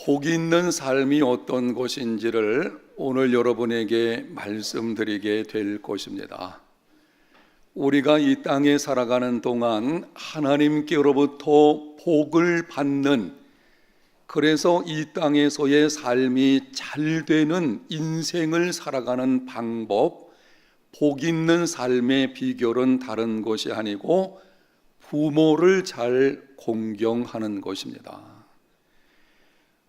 복 있는 삶이 어떤 것인지를 오늘 여러분에게 말씀드리게 될 것입니다. 우리가 이 땅에 살아가는 동안 하나님께로부터 복을 받는, 그래서 이 땅에서의 삶이 잘 되는 인생을 살아가는 방법, 복 있는 삶의 비결은 다른 것이 아니고 부모를 잘 공경하는 것입니다.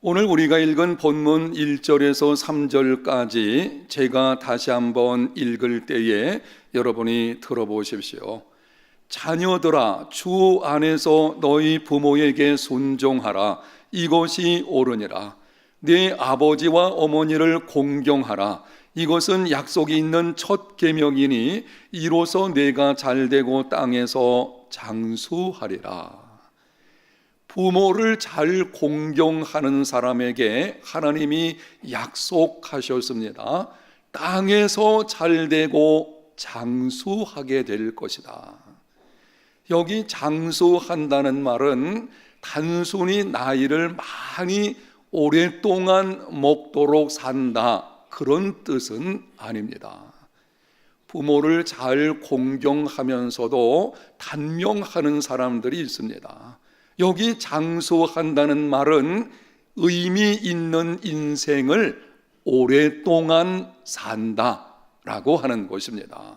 오늘 우리가 읽은 본문 1절에서 3절까지 제가 다시 한번 읽을 때에 여러분이 들어보십시오. 자녀들아, 주 안에서 너희 부모에게 순종하라. 이것이 옳으니라. 네 아버지와 어머니를 공경하라. 이것은 약속이 있는 첫 계명이니 이로써 내가 잘되고 땅에서 장수하리라. 부모를 잘 공경하는 사람에게 하나님이 약속하셨습니다. 땅에서 잘되고 장수하게 될 것이다. 여기 장수한다는 말은 단순히 나이를 많이 오랫동안 먹도록 산다, 그런 뜻은 아닙니다. 부모를 잘 공경하면서도 단명하는 사람들이 있습니다. 여기 장수한다는 말은 의미 있는 인생을 오랫동안 산다라고 하는 것입니다.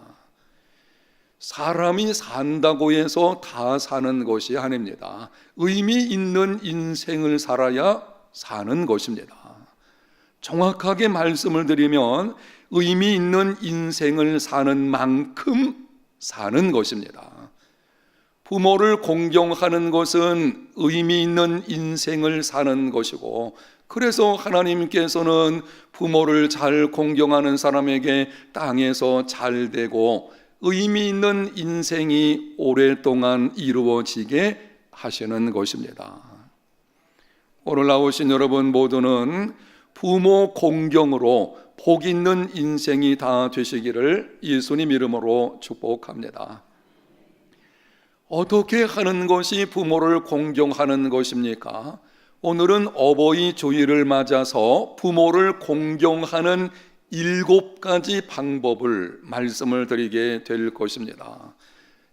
사람이 산다고 해서 다 사는 것이 아닙니다. 의미 있는 인생을 살아야 사는 것입니다. 정확하게 말씀을 드리면 의미 있는 인생을 사는 만큼 사는 것입니다. 부모를 공경하는 것은 의미 있는 인생을 사는 것이고, 그래서 하나님께서는 부모를 잘 공경하는 사람에게 땅에서 잘 되고 의미 있는 인생이 오랫동안 이루어지게 하시는 것입니다. 오늘 나오신 여러분 모두는 부모 공경으로 복 있는 인생이 다 되시기를 예수님 이름으로 축복합니다. 어떻게 하는 것이 부모를 공경하는 것입니까? 오늘은 어버이 주일을 맞아서 부모를 공경하는 7가지 방법을 말씀을 드리게 될 것입니다.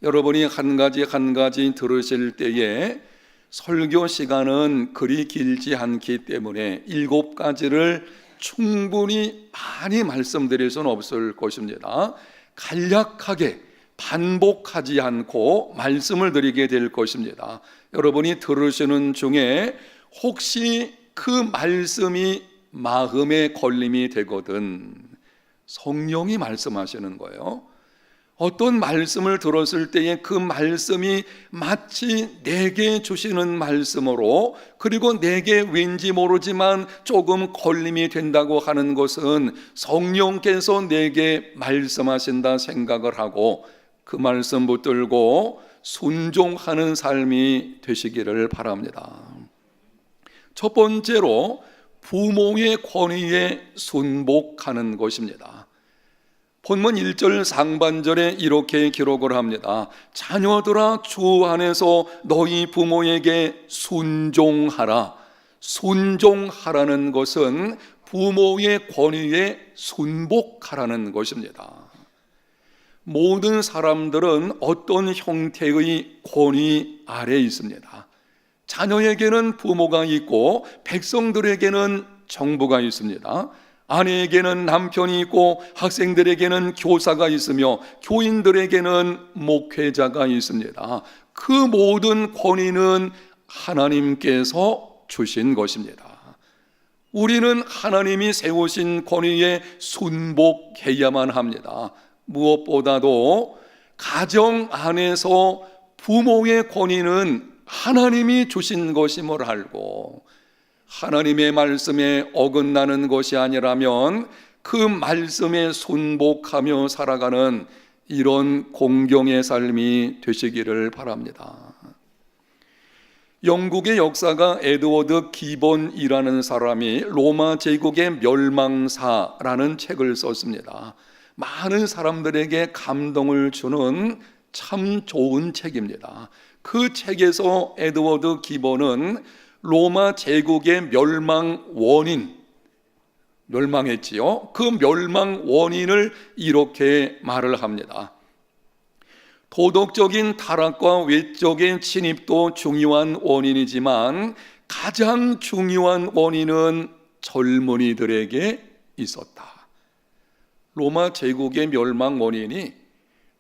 여러분이 한 가지 들으실 때에 설교 시간은 그리 길지 않기 때문에 7가지를 충분히 많이 말씀드릴 수는 없을 것입니다. 간략하게 반복하지 않고 말씀을 드리게 될 것입니다. 여러분이 들으시는 중에 혹시 그 말씀이 마음에 걸림이 되거든, 성령이 말씀하시는 거예요. 어떤 말씀을 들었을 때에 그 말씀이 마치 내게 주시는 말씀으로, 그리고 내게 왠지 모르지만 조금 걸림이 된다고 하는 것은 성령께서 내게 말씀하신다 생각을 하고 그 말씀 붙들고 순종하는 삶이 되시기를 바랍니다. 첫 번째로 부모의 권위에 순복하는 것입니다. 본문 1절 상반절에 이렇게 기록을 합니다. 자녀들아, 주 안에서 너희 부모에게 순종하라. 순종하라는 것은 부모의 권위에 순복하라는 것입니다. 모든 사람들은 어떤 형태의 권위 아래에 있습니다. 자녀에게는 부모가 있고 백성들에게는 정부가 있습니다. 아내에게는 남편이 있고 학생들에게는 교사가 있으며 교인들에게는 목회자가 있습니다. 그 모든 권위는 하나님께서 주신 것입니다. 우리는 하나님이 세우신 권위에 순복해야만 합니다. 무엇보다도 가정 안에서 부모의 권위는 하나님이 주신 것임을 알고 하나님의 말씀에 어긋나는 것이 아니라면 그 말씀에 순복하며 살아가는 이런 공경의 삶이 되시기를 바랍니다. 영국의 역사가 에드워드 기본이라는 사람이 로마 제국의 멸망사라는 책을 썼습니다. 많은 사람들에게 감동을 주는 참 좋은 책입니다. 그 책에서 에드워드 기본은 로마 제국의 멸망 원인, 멸망했지요. 그 멸망 원인을 이렇게 말을 합니다. 도덕적인 타락과 외적인 침입도 중요한 원인이지만 가장 중요한 원인은 젊은이들에게 있었다. 로마 제국의 멸망 원인이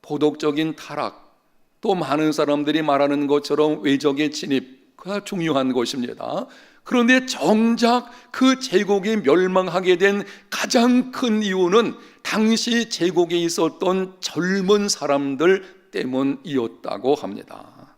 도덕적인 타락, 또 많은 사람들이 말하는 것처럼 외적의 침입가 중요한 것입니다. 그런데 정작 그 제국이 멸망하게 된 가장 큰 이유는 당시 제국에 있었던 젊은 사람들 때문이었다고 합니다.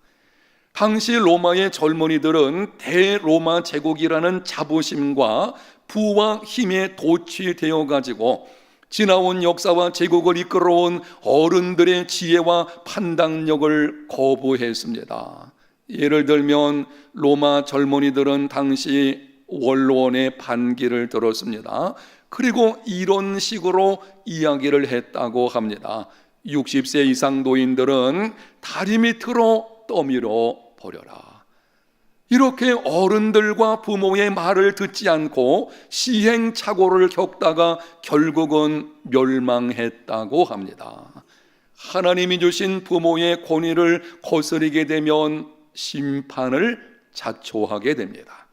당시 로마의 젊은이들은 대로마 제국이라는 자부심과 부와 힘에 도취되어 가지고 지나온 역사와 제국을 이끌어온 어른들의 지혜와 판단력을 거부했습니다. 예를 들면 로마 젊은이들은 당시 원로원의 반기를 들었습니다. 그리고 이런 식으로 이야기를 했다고 합니다. 60세 이상 노인들은 다리 밑으로 떠밀어 버려라. 이렇게 어른들과 부모의 말을 듣지 않고 시행착오를 겪다가 결국은 멸망했다고 합니다. 하나님이 주신 부모의 권위를 거스르게 되면 심판을 자초하게 됩니다.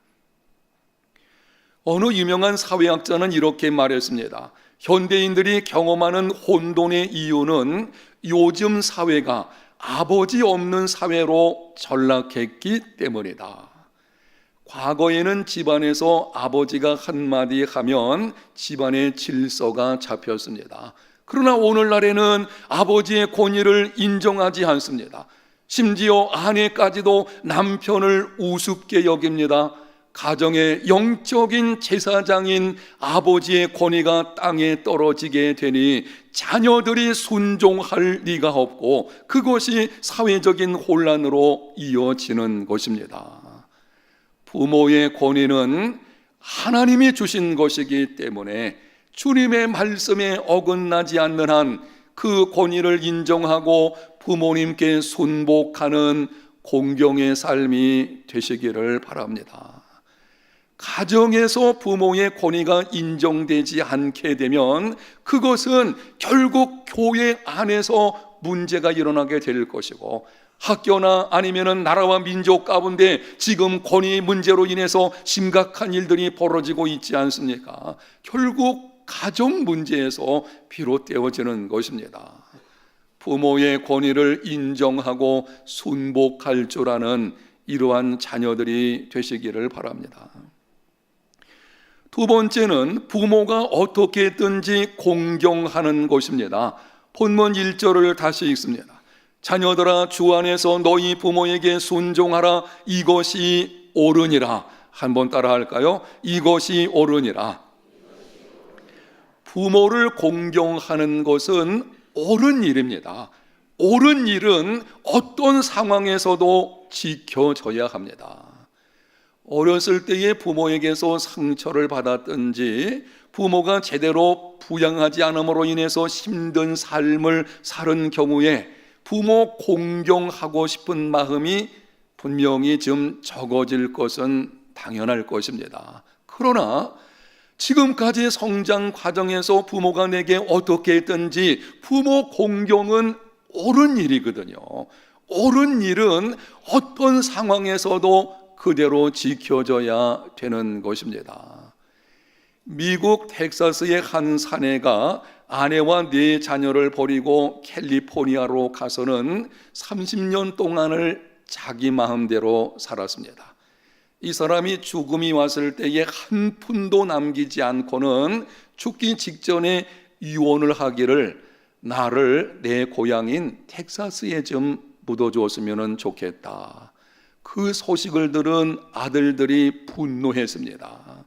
어느 유명한 사회학자는 이렇게 말했습니다. 현대인들이 경험하는 혼돈의 이유는 요즘 사회가 아버지 없는 사회로 전락했기 때문이다. 과거에는 집안에서 아버지가 한마디 하면 집안의 질서가 잡혔습니다. 그러나 오늘날에는 아버지의 권위를 인정하지 않습니다. 심지어 아내까지도 남편을 우습게 여깁니다. 가정의 영적인 제사장인 아버지의 권위가 땅에 떨어지게 되니 자녀들이 순종할 리가 없고 그것이 사회적인 혼란으로 이어지는 것입니다. 부모의 권위는 하나님이 주신 것이기 때문에 주님의 말씀에 어긋나지 않는 한 그 권위를 인정하고 부모님께 순복하는 공경의 삶이 되시기를 바랍니다. 가정에서 부모의 권위가 인정되지 않게 되면 그것은 결국 교회 안에서 문제가 일어나게 될 것이고 학교나 아니면은 나라와 민족 가운데 지금 권위 문제로 인해서 심각한 일들이 벌어지고 있지 않습니까? 결국 가정 문제에서 비롯되어지는 것입니다. 부모의 권위를 인정하고 순복할 줄 아는 이러한 자녀들이 되시기를 바랍니다. 두 번째는 부모가 어떻게 했든지 공경하는 것입니다. 본문 1절을 다시 읽습니다. 자녀들아 주 안에서 너희 부모에게 순종하라. 이것이 옳으니라. 한번 따라 할까요? 이것이 옳으니라. 부모를 공경하는 것은 옳은 일입니다. 옳은 일은 어떤 상황에서도 지켜져야 합니다. 어렸을 때에 부모에게서 상처를 받았든지 부모가 제대로 부양하지 않음으로 인해서 힘든 삶을 사는 경우에 부모 공경하고 싶은 마음이 분명히 좀 적어질 것은 당연할 것입니다. 그러나 지금까지 성장 과정에서 부모가 내게 어떻게 했든지 부모 공경은 옳은 일이거든요. 옳은 일은 어떤 상황에서도 그대로 지켜져야 되는 것입니다. 미국 텍사스의 한 사내가 아내와 4자녀를 버리고 캘리포니아로 가서는 30년 동안을 자기 마음대로 살았습니다. 이 사람이 죽음이 왔을 때에 한 푼도 남기지 않고는 죽기 직전에 유언을 하기를 나를 내 고향인 텍사스에 좀 묻어주었으면 좋겠다. 그 소식을 들은 아들들이 분노했습니다.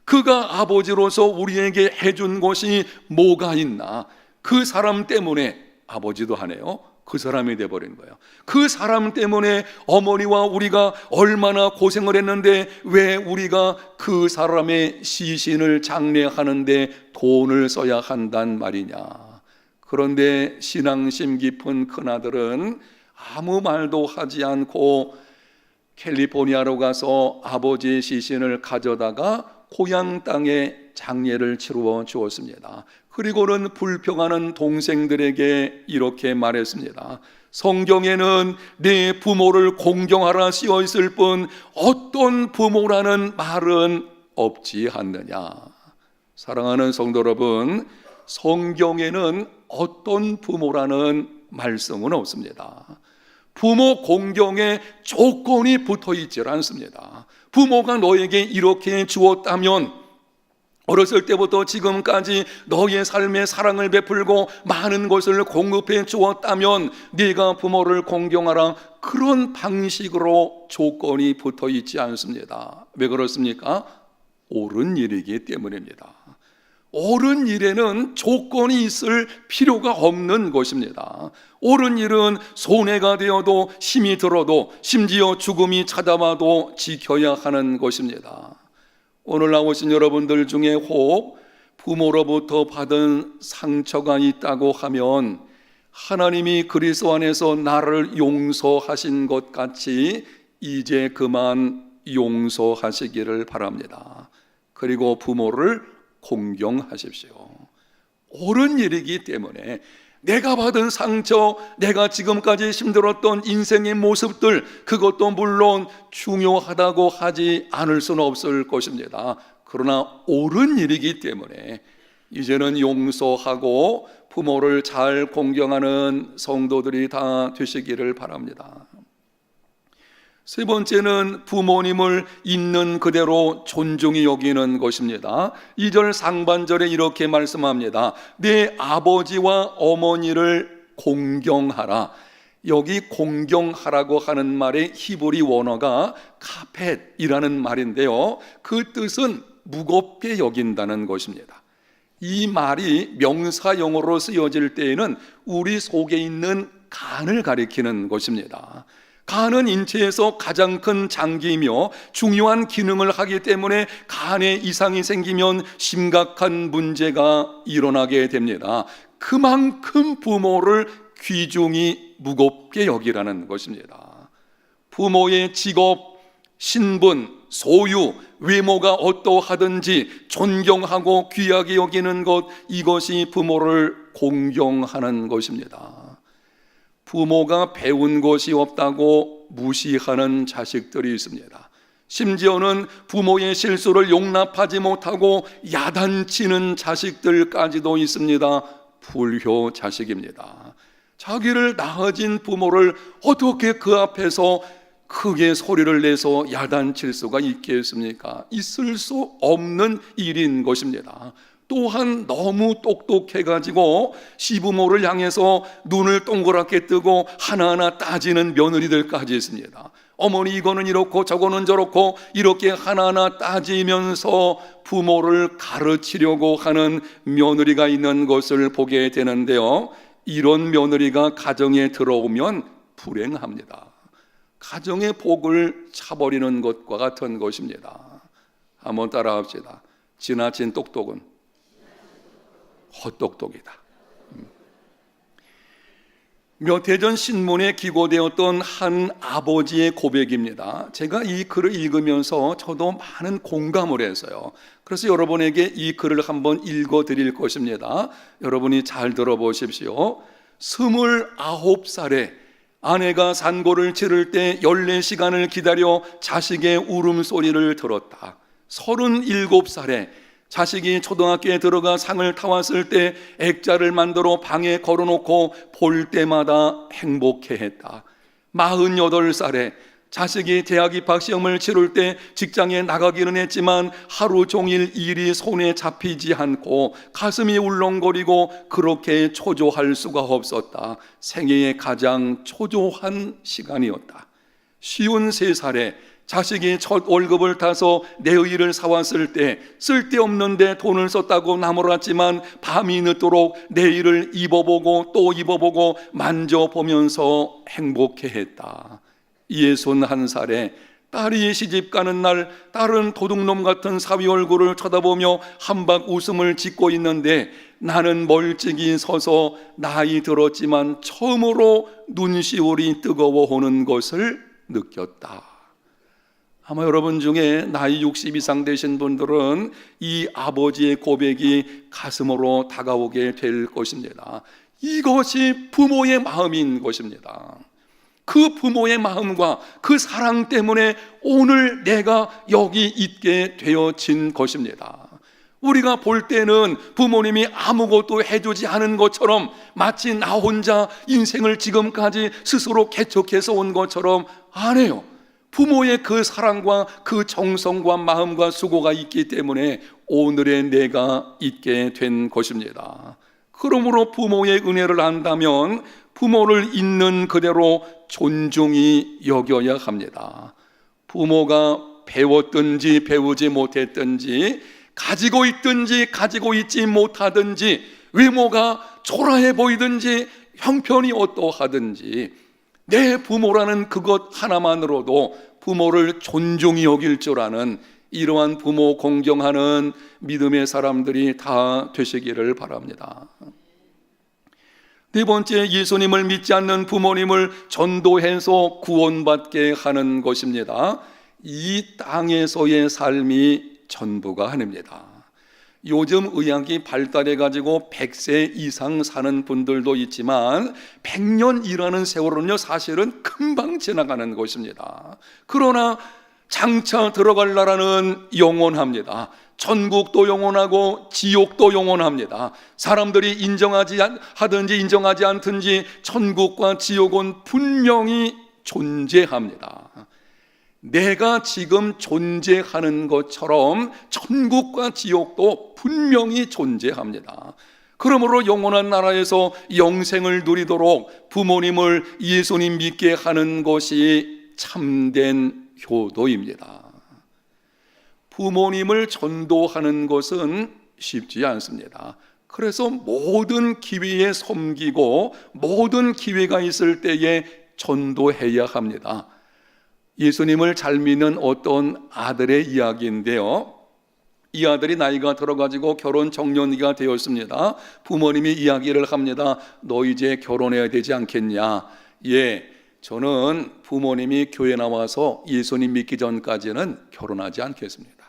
그가 아버지로서 우리에게 해준 것이 뭐가 있나? 그 사람 때문에 아버지도 하네요. 그 사람이 돼버린 거예요. 그 사람 때문에 어머니와 우리가 얼마나 고생을 했는데 왜 우리가 그 사람의 시신을 장례하는데 돈을 써야 한단 말이냐. 그런데 신앙심 깊은 큰아들은 아무 말도 하지 않고 캘리포니아로 가서 아버지의 시신을 가져다가 고향 땅에 장례를 치루어 주었습니다. 그리고는 불평하는 동생들에게 이렇게 말했습니다. 성경에는 내 부모를 공경하라 쓰여 있을 뿐 어떤 부모라는 말은 없지 않느냐. 사랑하는 성도 여러분, 성경에는 어떤 부모라는 말씀은 없습니다. 부모 공경에 조건이 붙어 있지 않습니다. 부모가 너에게 이렇게 주었다면, 어렸을 때부터 지금까지 너의 삶에 사랑을 베풀고 많은 것을 공급해 주었다면 네가 부모를 공경하라, 그런 방식으로 조건이 붙어 있지 않습니다. 왜 그렇습니까? 옳은 일이기 때문입니다. 옳은 일에는 조건이 있을 필요가 없는 것입니다. 옳은 일은 손해가 되어도 힘이 들어도 심지어 죽음이 찾아와도 지켜야 하는 것입니다. 오늘 나오신 여러분들 중에 혹 부모로부터 받은 상처가 있다고 하면 하나님이 그리스도 안에서 나를 용서하신 것 같이 이제 그만 용서하시기를 바랍니다. 그리고 부모를 공경하십시오. 옳은 일이기 때문에 내가 받은 상처, 내가 지금까지 힘들었던 인생의 모습들, 그것도 물론 중요하다고 하지 않을 수는 없을 것입니다. 그러나 옳은 일이기 때문에 이제는 용서하고 부모를 잘 공경하는 성도들이 다 되시기를 바랍니다. 세 번째는 부모님을 있는 그대로 존중히 여기는 것입니다. 2절 상반절에 이렇게 말씀합니다. 내 아버지와 어머니를 공경하라. 여기 공경하라고 하는 말의 히브리 원어가 카펫이라는 말인데요, 그 뜻은 무겁게 여긴다는 것입니다. 이 말이 명사용어로 쓰여질 때에는 우리 속에 있는 간을 가리키는 것입니다. 간은 인체에서 가장 큰 장기이며 중요한 기능을 하기 때문에 간에 이상이 생기면 심각한 문제가 일어나게 됩니다. 그만큼 부모를 귀중히 무겁게 여기라는 것입니다. 부모의 직업, 신분, 소유, 외모가 어떠하든지 존경하고 귀하게 여기는 것, 이것이 부모를 공경하는 것입니다. 부모가 배운 것이 없다고 무시하는 자식들이 있습니다. 심지어는 부모의 실수를 용납하지 못하고 야단치는 자식들까지도 있습니다. 불효 자식입니다. 자기를 낳아진 부모를 어떻게 그 앞에서 크게 소리를 내서 야단칠 수가 있겠습니까? 있을 수 없는 일인 것입니다. 또한 너무 똑똑해가지고 시부모를 향해서 눈을 동그랗게 뜨고 하나하나 따지는 며느리들까지 있습니다. 어머니 이거는 이렇고 저거는 저렇고 이렇게 하나하나 따지면서 부모를 가르치려고 하는 며느리가 있는 것을 보게 되는데요, 이런 며느리가 가정에 들어오면 불행합니다. 가정의 복을 차버리는 것과 같은 것입니다. 한번 따라합시다. 지나친 똑똑은 헛똑똑이다. 몇 해 전 신문에 기고되었던 한 아버지의 고백입니다. 제가 이 글을 읽으면서 저도 많은 공감을 했어요. 그래서 여러분에게 이 글을 한번 읽어드릴 것입니다. 여러분이 잘 들어보십시오. 29살에 아내가 산고를 치를 때 14시간을 기다려 자식의 울음소리를 들었다. 37살에 자식이 초등학교에 들어가 상을 타왔을 때 액자를 만들어 방에 걸어놓고 볼 때마다 행복해했다. 48살에 자식이 대학 입학 시험을 치를 때 직장에 나가기는 했지만 하루 종일 일이 손에 잡히지 않고 가슴이 울렁거리고 그렇게 초조할 수가 없었다. 생애의 가장 초조한 시간이었다. 53살에 자식이 첫 월급을 타서 내의를 사왔을 때 쓸데없는데 돈을 썼다고 나무랐지만 밤이 늦도록 내의를 입어보고 또 입어보고 만져보면서 행복해했다. 61살에 딸이 시집 가는 날 딸은 도둑놈 같은 사위 얼굴을 쳐다보며 한박 웃음을 짓고 있는데 나는 멀찍이 서서 나이 들었지만 처음으로 눈시울이 뜨거워오는 것을 느꼈다. 아마 여러분 중에 나이 60 이상 되신 분들은 이 아버지의 고백이 가슴으로 다가오게 될 것입니다. 이것이 부모의 마음인 것입니다. 그 부모의 마음과 그 사랑 때문에 오늘 내가 여기 있게 되어진 것입니다. 우리가 볼 때는 부모님이 아무것도 해주지 않은 것처럼, 마치 나 혼자 인생을 지금까지 스스로 개척해서 온 것처럼 안 해요. 부모의 그 사랑과 그 정성과 마음과 수고가 있기 때문에 오늘의 내가 있게 된 것입니다. 그러므로 부모의 은혜를 안다면 부모를 있는 그대로 존중히 여겨야 합니다. 부모가 배웠든지 배우지 못했든지, 가지고 있든지 가지고 있지 못하든지, 외모가 초라해 보이든지 형편이 어떠하든지, 내 부모라는 그것 하나만으로도 부모를 존중히 여길 줄 아는 이러한 부모 공경하는 믿음의 사람들이 다 되시기를 바랍니다. 네 번째, 예수님을 믿지 않는 부모님을 전도해서 구원받게 하는 것입니다. 이 땅에서의 삶이 전부가 아닙니다. 요즘 의학이 발달해 가지고 100세 이상 사는 분들도 있지만 100년 일하는 세월은요 사실은 금방 지나가는 것입니다. 그러나 장차 들어갈 나라는 영원합니다. 천국도 영원하고 지옥도 영원합니다. 사람들이 인정하지 하든지 인정하지 않든지 천국과 지옥은 분명히 존재합니다. 내가 지금 존재하는 것처럼 천국과 지옥도 분명히 존재합니다. 그러므로 영원한 나라에서 영생을 누리도록 부모님을 예수님 믿게 하는 것이 참된 효도입니다. 부모님을 전도하는 것은 쉽지 않습니다. 그래서 모든 기회에 섬기고 모든 기회가 있을 때에 전도해야 합니다. 예수님을 잘 믿는 어떤 아들의 이야기인데요, 이 아들이 나이가 들어가지고 결혼 정년기가 되었습니다. 부모님이 이야기를 합니다. 너 이제 결혼해야 되지 않겠냐? 예, 저는 부모님이 교회 나와서 예수님 믿기 전까지는 결혼하지 않겠습니다.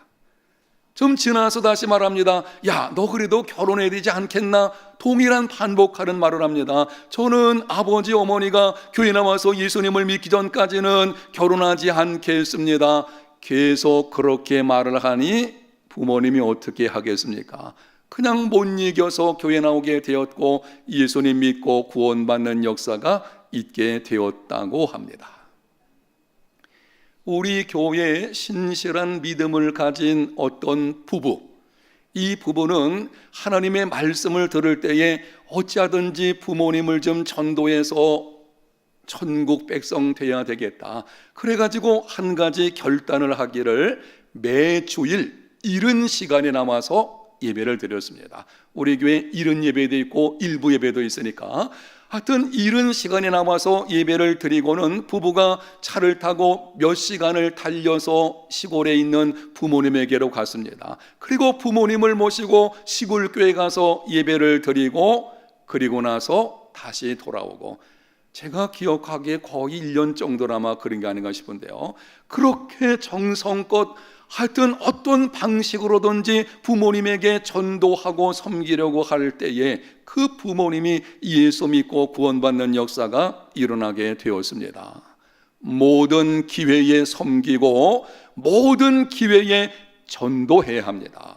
좀 지나서 다시 말합니다. 야, 너 그래도 결혼해야 되지 않겠나? 동일한 반복하는 말을 합니다. 저는 아버지 어머니가 교회 나와서 예수님을 믿기 전까지는 결혼하지 않겠습니다. 계속 그렇게 말을 하니 부모님이 어떻게 하겠습니까? 그냥 못 이겨서 교회 나오게 되었고 예수님 믿고 구원받는 역사가 있게 되었다고 합니다. 우리 교회에 신실한 믿음을 가진 어떤 부부, 이 부부는 하나님의 말씀을 들을 때에 어찌하든지 부모님을 좀 전도해서 천국 백성 돼야 되겠다, 그래가지고 한 가지 결단을 하기를 매주일 이른 시간에 남아서 예배를 드렸습니다. 우리 교회 이른 예배도 있고 일부 예배도 있으니까 하여튼 이른 시간에 남아서 예배를 드리고는 부부가 차를 타고 몇 시간을 달려서 시골에 있는 부모님에게로 갔습니다. 그리고 부모님을 모시고 시골교회 가서 예배를 드리고 그리고 나서 다시 돌아오고, 제가 기억하기에 거의 1년 정도는 아마 그런 게 아닌가 싶은데요, 그렇게 정성껏 하여튼 어떤 방식으로든지 부모님에게 전도하고 섬기려고 할 때에 그 부모님이 예수 믿고 구원받는 역사가 일어나게 되었습니다. 모든 기회에 섬기고 모든 기회에 전도해야 합니다.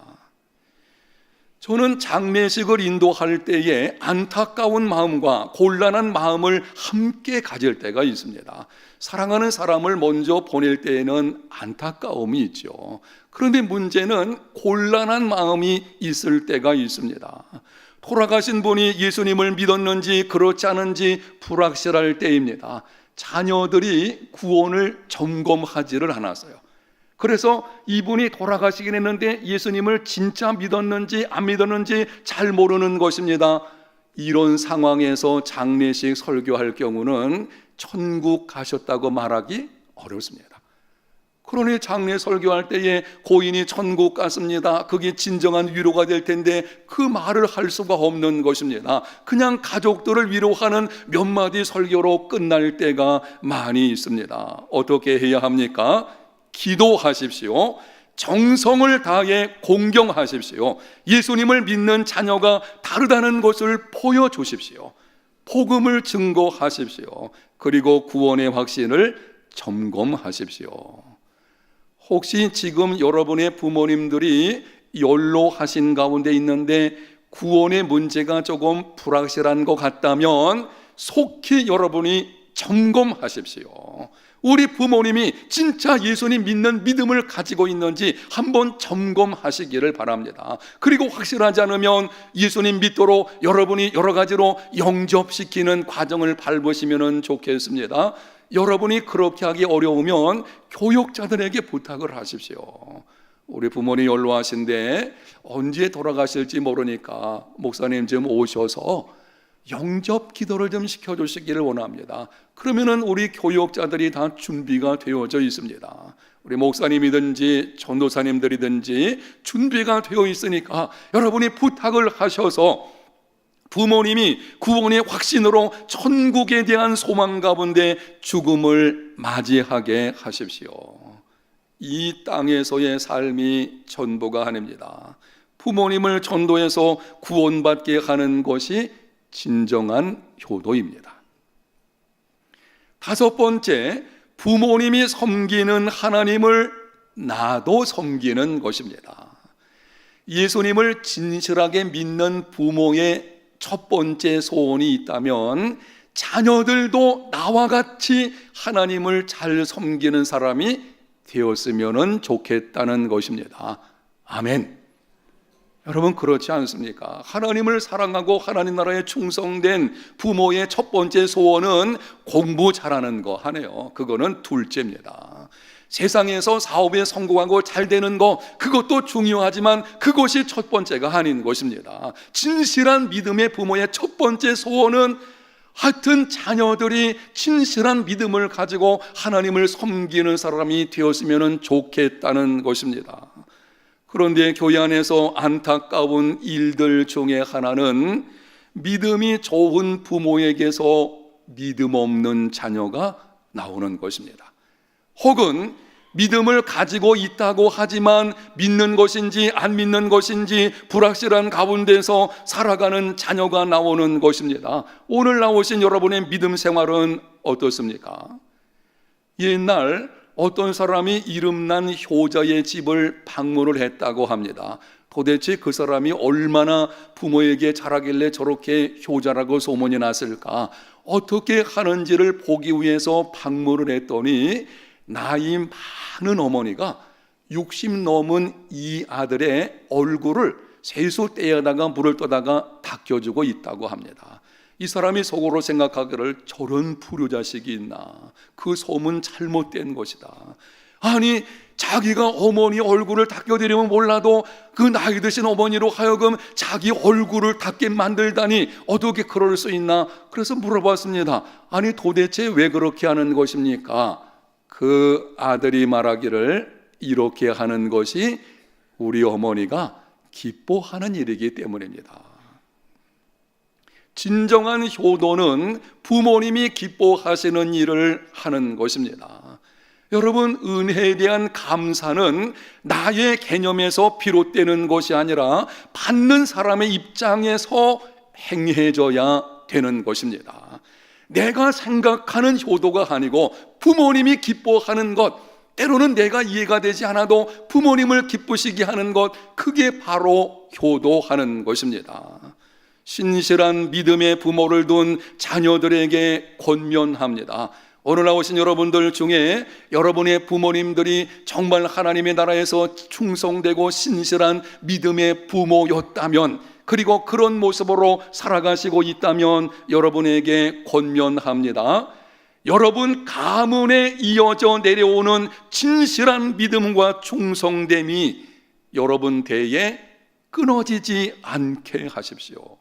저는 장례식을 인도할 때에 안타까운 마음과 곤란한 마음을 함께 가질 때가 있습니다. 사랑하는 사람을 먼저 보낼 때에는 안타까움이 있죠. 그런데 문제는 곤란한 마음이 있을 때가 있습니다. 돌아가신 분이 예수님을 믿었는지 그렇지 않은지 불확실할 때입니다. 자녀들이 구원을 점검하지를 않았어요. 그래서 이분이 돌아가시긴 했는데 예수님을 진짜 믿었는지 안 믿었는지 잘 모르는 것입니다. 이런 상황에서 장례식 설교할 경우는 천국 가셨다고 말하기 어렵습니다. 그러니 장례 설교할 때에 고인이 천국 갔습니다, 그게 진정한 위로가 될 텐데 그 말을 할 수가 없는 것입니다. 그냥 가족들을 위로하는 몇 마디 설교로 끝날 때가 많이 있습니다. 어떻게 해야 합니까? 기도하십시오. 정성을 다해 공경하십시오. 예수님을 믿는 자녀가 다르다는 것을 보여주십시오. 복음을 증거하십시오. 그리고 구원의 확신을 점검하십시오. 혹시 지금 여러분의 부모님들이 연로하신 가운데 있는데 구원의 문제가 조금 불확실한 것 같다면 속히 여러분이 점검하십시오. 우리 부모님이 진짜 예수님 믿는 믿음을 가지고 있는지 한번 점검하시기를 바랍니다. 그리고 확실하지 않으면 예수님 믿도록 여러분이 여러 가지로 영접시키는 과정을 밟으시면 좋겠습니다. 여러분이 그렇게 하기 어려우면 교육자들에게 부탁을 하십시오. 우리 부모님 연로하신데 언제 돌아가실지 모르니까 목사님 좀 오셔서 영접 기도를 좀 시켜주시기를 원합니다. 그러면은 우리 교육자들이 다 준비가 되어져 있습니다. 우리 목사님이든지 전도사님들이든지 준비가 되어 있으니까 여러분이 부탁을 하셔서 부모님이 구원의 확신으로 천국에 대한 소망 가운데 죽음을 맞이하게 하십시오. 이 땅에서의 삶이 전부가 아닙니다. 부모님을 전도해서 구원받게 하는 것이 진정한 효도입니다. 다섯 번째, 부모님이 섬기는 하나님을 나도 섬기는 것입니다. 예수님을 진실하게 믿는 부모의 첫 번째 소원이 있다면 자녀들도 나와 같이 하나님을 잘 섬기는 사람이 되었으면 좋겠다는 것입니다. 아멘. 여러분 그렇지 않습니까? 하나님을 사랑하고 하나님 나라에 충성된 부모의 첫 번째 소원은 공부 잘하는 거 하네요. 그거는 둘째입니다. 세상에서 사업에 성공하고 잘 되는 거 그것도 중요하지만 그것이 첫 번째가 아닌 것입니다. 진실한 믿음의 부모의 첫 번째 소원은 하여튼 자녀들이 진실한 믿음을 가지고 하나님을 섬기는 사람이 되었으면 좋겠다는 것입니다. 그런데 교회 안에서 안타까운 일들 중에 하나는 믿음이 좋은 부모에게서 믿음 없는 자녀가 나오는 것입니다. 혹은 믿음을 가지고 있다고 하지만 믿는 것인지 안 믿는 것인지 불확실한 가운데서 살아가는 자녀가 나오는 것입니다. 오늘 나오신 여러분의 믿음 생활은 어떻습니까? 옛날 어떤 사람이 이름난 효자의 집을 방문을 했다고 합니다. 도대체 그 사람이 얼마나 부모에게 잘하길래 저렇게 효자라고 소문이 났을까? 어떻게 하는지를 보기 위해서 방문을 했더니 나이 많은 어머니가 60 넘은 이 아들의 얼굴을 세수 떼어다가 물을 떠다가 닦여주고 있다고 합니다. 이 사람이 속으로 생각하기를 저런 불효자식이 있나? 그 소문 잘못된 것이다. 아니 자기가 어머니 얼굴을 닦여드리면 몰라도 그 나이 드신 어머니로 하여금 자기 얼굴을 닦게 만들다니 어떻게 그럴 수 있나? 그래서 물어봤습니다. 아니 도대체 왜 그렇게 하는 것입니까? 그 아들이 말하기를 이렇게 하는 것이 우리 어머니가 기뻐하는 일이기 때문입니다. 진정한 효도는 부모님이 기뻐하시는 일을 하는 것입니다. 여러분, 은혜에 대한 감사는 나의 개념에서 비롯되는 것이 아니라 받는 사람의 입장에서 행해져야 되는 것입니다. 내가 생각하는 효도가 아니고 부모님이 기뻐하는 것, 때로는 내가 이해가 되지 않아도 부모님을 기쁘시게 하는 것, 그게 바로 효도하는 것입니다. 신실한 믿음의 부모를 둔 자녀들에게 권면합니다. 오늘 나오신 여러분들 중에 여러분의 부모님들이 정말 하나님의 나라에서 충성되고 신실한 믿음의 부모였다면, 그리고 그런 모습으로 살아가시고 있다면 여러분에게 권면합니다. 여러분 가문에 이어져 내려오는 진실한 믿음과 충성됨이 여러분 대에 끊어지지 않게 하십시오.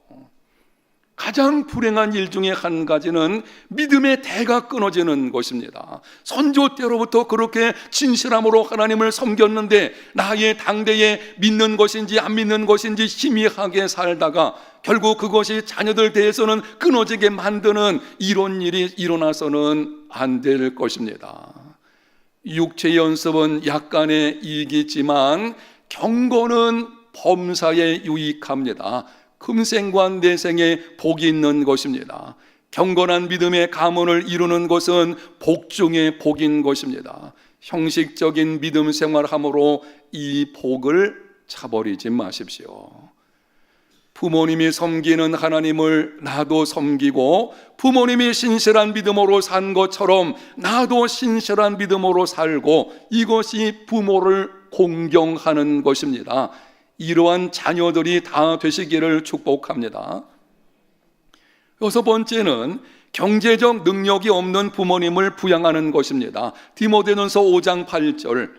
가장 불행한 일 중에 한 가지는 믿음의 대가 끊어지는 것입니다. 선조 때로부터 그렇게 진실함으로 하나님을 섬겼는데 나의 당대에 믿는 것인지 안 믿는 것인지 희미하게 살다가 결국 그것이 자녀들 대해서는 끊어지게 만드는 이런 일이 일어나서는 안 될 것입니다. 육체 연습은 약간의 이익이 있지만 경건은 범사에 유익합니다. 금생과 내생에 복이 있는 것입니다. 경건한 믿음의 가문을 이루는 것은 복 중에 복인 것입니다. 형식적인 믿음 생활함으로 이 복을 차버리지 마십시오. 부모님이 섬기는 하나님을 나도 섬기고 부모님이 신실한 믿음으로 산 것처럼 나도 신실한 믿음으로 살고, 이것이 부모를 공경하는 것입니다. 이러한 자녀들이 다 되시기를 축복합니다. 여섯 번째는 경제적 능력이 없는 부모님을 부양하는 것입니다. 디모데전서 5장 8절,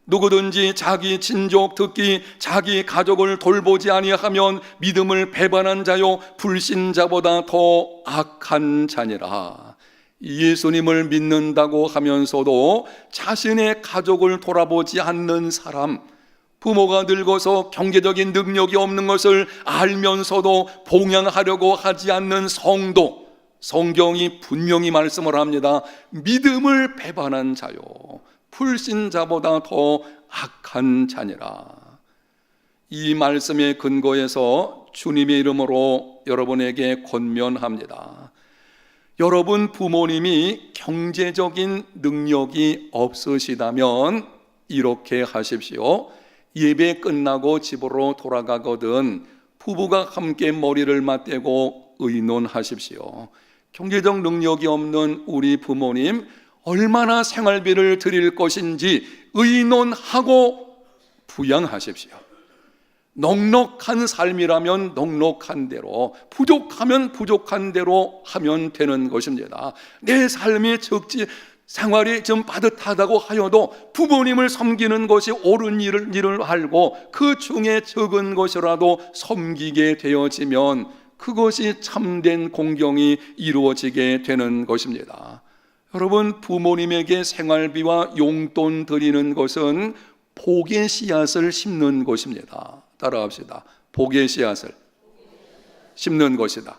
누구든지 자기 친족, 특히 자기 가족을 돌보지 아니하면 믿음을 배반한 자요 불신자보다 더 악한 자니라. 예수님을 믿는다고 하면서도 자신의 가족을 돌아보지 않는 사람, 부모가 늙어서 경제적인 능력이 없는 것을 알면서도 봉양하려고 하지 않는 성도, 성경이 분명히 말씀을 합니다. 믿음을 배반한 자요 불신자보다 더 악한 자니라. 이 말씀의 근거에서 주님의 이름으로 여러분에게 권면합니다. 여러분 부모님이 경제적인 능력이 없으시다면 이렇게 하십시오. 예배 끝나고 집으로 돌아가거든 부부가 함께 머리를 맞대고 의논하십시오. 경제적 능력이 없는 우리 부모님 얼마나 생활비를 드릴 것인지 의논하고 부양하십시오. 넉넉한 삶이라면 넉넉한 대로, 부족하면 부족한 대로 하면 되는 것입니다. 내 삶이 적지 생활이 좀 빠듯하다고 하여도 부모님을 섬기는 것이 옳은 일을 알고 그 중에 적은 것이라도 섬기게 되어지면 그것이 참된 공경이 이루어지게 되는 것입니다. 여러분, 부모님에게 생활비와 용돈 드리는 것은 복의 씨앗을 심는 것입니다. 따라합시다. 복의 씨앗을 심는 것이다.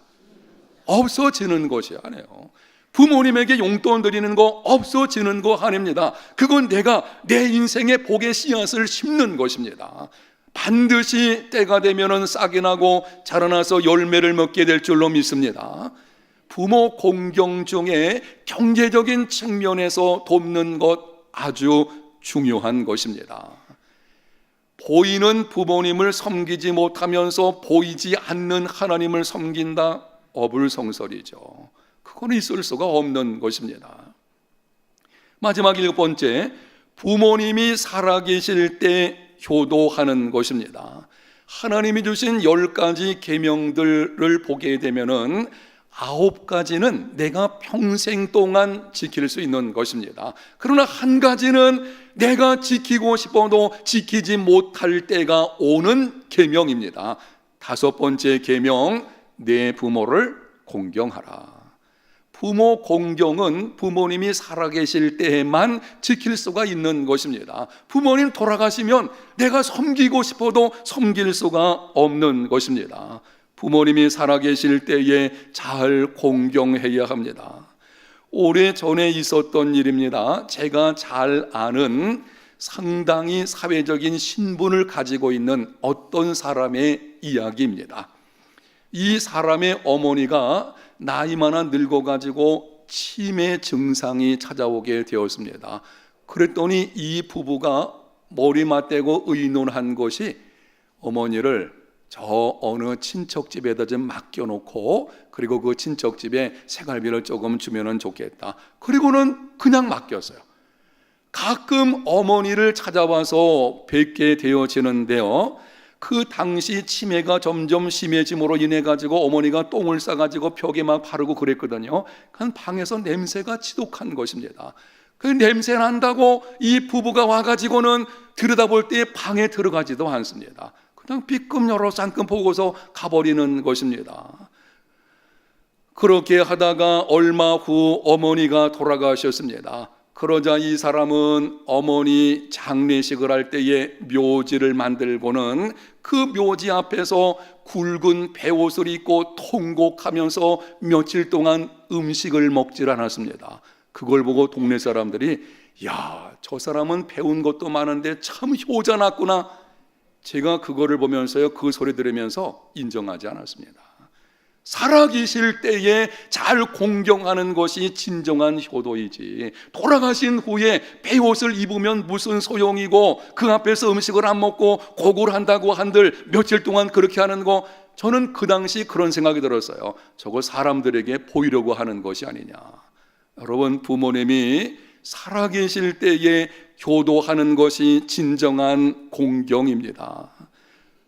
없어지는 것이 아니에요. 부모님에게 용돈 드리는 거 없어지는 거 아닙니다. 그건 내가 내 인생의 복의 씨앗을 심는 것입니다. 반드시 때가 되면 싹이 나고 자라나서 열매를 먹게 될 줄로 믿습니다. 부모 공경 중에 경제적인 측면에서 돕는 것 아주 중요한 것입니다. 보이는 부모님을 섬기지 못하면서 보이지 않는 하나님을 섬긴다, 어불성설이죠. 그건 있을 수가 없는 것입니다. 마지막 7번째, 부모님이 살아계실 때 효도하는 것입니다. 하나님이 주신 10가지 계명들을 보게 되면은 9가지는 내가 평생 동안 지킬 수 있는 것입니다. 그러나 한 가지는 내가 지키고 싶어도 지키지 못할 때가 오는 계명입니다. 5번째 계명, 내 부모를 공경하라. 부모 공경은 부모님이 살아계실 때에만 지킬 수가 있는 것입니다. 부모님 돌아가시면 내가 섬기고 싶어도 섬길 수가 없는 것입니다. 부모님이 살아계실 때에 잘 공경해야 합니다. 오래전에 있었던 일입니다. 제가 잘 아는 상당히 사회적인 신분을 가지고 있는 어떤 사람의 이야기입니다. 이 사람의 어머니가 나이 많아 늙어가지고 치매 증상이 찾아오게 되었습니다. 그랬더니 이 부부가 머리 맞대고 의논한 것이 어머니를 저 어느 친척집에다 좀 맡겨놓고 그리고 그 친척집에 생활비를 조금 주면 좋겠다. 그리고는 그냥 맡겼어요. 가끔 어머니를 찾아와서 뵙게 되어지는데요, 그 당시 치매가 점점 심해짐으로 인해 가지고 어머니가 똥을 싸가지고 벽에 막 바르고 그랬거든요. 그 방에서 냄새가 지독한 것입니다. 그 냄새 난다고 이 부부가 와가지고는 들여다볼 때 방에 들어가지도 않습니다. 그냥 삐끔 열어 쌍끔 보고서 가버리는 것입니다. 그렇게 하다가 얼마 후 어머니가 돌아가셨습니다. 그러자 이 사람은 어머니 장례식을 할 때에 묘지를 만들고는 그 묘지 앞에서 굵은 베옷을 입고 통곡하면서 며칠 동안 음식을 먹질 않았습니다. 그걸 보고 동네 사람들이 야, 저 사람은 배운 것도 많은데 참 효자 났구나. 제가 그거를 보면서요, 그 소리 들으면서 인정하지 않았습니다. 살아계실 때에 잘 공경하는 것이 진정한 효도이지, 돌아가신 후에 베옷을 입으면 무슨 소용이고 그 앞에서 음식을 안 먹고 고구를 한다고 한들 며칠 동안 그렇게 하는 거, 저는 그 당시 그런 생각이 들었어요. 저거 사람들에게 보이려고 하는 것이 아니냐. 여러분, 부모님이 살아계실 때에 효도하는 것이 진정한 공경입니다.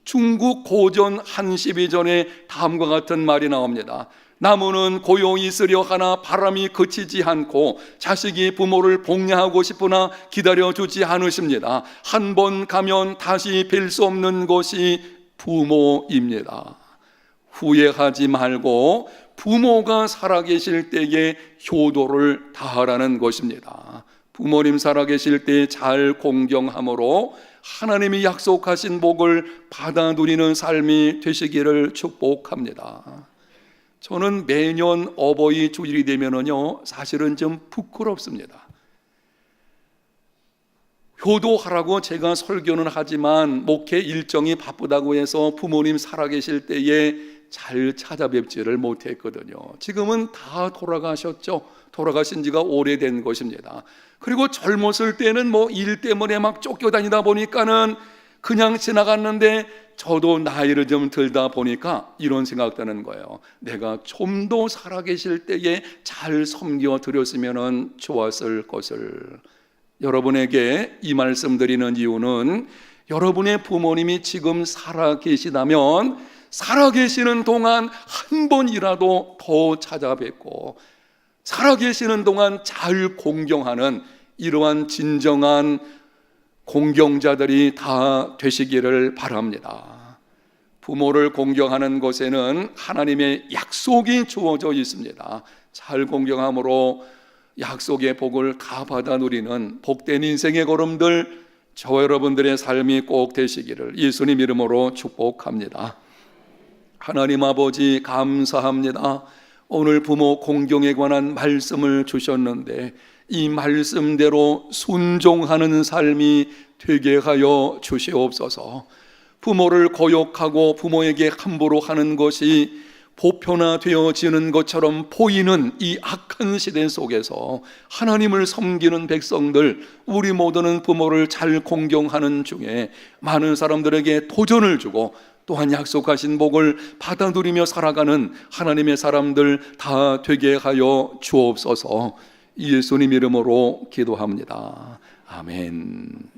중국 고전 한시비전에 다음과 같은 말이 나옵니다. 나무는 고요히 있으려 하나 바람이 그치지 않고 자식이 부모를 복례하고 싶으나 기다려주지 않으십니다. 한 번 가면 다시 뵐 수 없는 것이 부모입니다. 후회하지 말고 부모가 살아계실 때에 효도를 다하라는 것입니다. 부모님 살아계실 때 잘 공경함으로 하나님이 약속하신 복을 받아 누리는 삶이 되시기를 축복합니다. 저는 매년 어버이 주일이 되면은요, 사실은 좀 부끄럽습니다. 효도하라고 제가 설교는 하지만 목회 일정이 바쁘다고 해서 부모님 살아계실 때에 잘 찾아뵙지를 못했거든요. 지금은 다 돌아가셨죠. 돌아가신 지가 오래된 것입니다. 그리고 젊었을 때는 일 때문에 막 쫓겨다니다 보니까는 그냥 지나갔는데, 저도 나이를 좀 들다 보니까 이런 생각 드는 거예요. 내가 좀 더 살아계실 때에 잘 섬겨 드렸으면 좋았을 것을. 여러분에게 이 말씀 드리는 이유는, 여러분의 부모님이 지금 살아계시다면 살아계시는 동안 한 번이라도 더 찾아뵙고 살아계시는 동안 잘 공경하는 이러한 진정한 공경자들이 다 되시기를 바랍니다. 부모를 공경하는 것에는 하나님의 약속이 주어져 있습니다. 잘 공경함으로 약속의 복을 다 받아 누리는 복된 인생의 걸음들, 저와 여러분들의 삶이 꼭 되시기를 예수님 이름으로 축복합니다. 하나님 아버지, 감사합니다. 오늘 부모 공경에 관한 말씀을 주셨는데 이 말씀대로 순종하는 삶이 되게 하여 주시옵소서. 부모를 거역하고 부모에게 함부로 하는 것이 보편화되어지는 것처럼 보이는 이 악한 시대 속에서 하나님을 섬기는 백성들, 우리 모두는 부모를 잘 공경하는 중에 많은 사람들에게 도전을 주고 또한 약속하신 복을 받아 누리며 살아가는 하나님의 사람들 다 되게 하여 주옵소서. 예수님 이름으로 기도합니다. 아멘.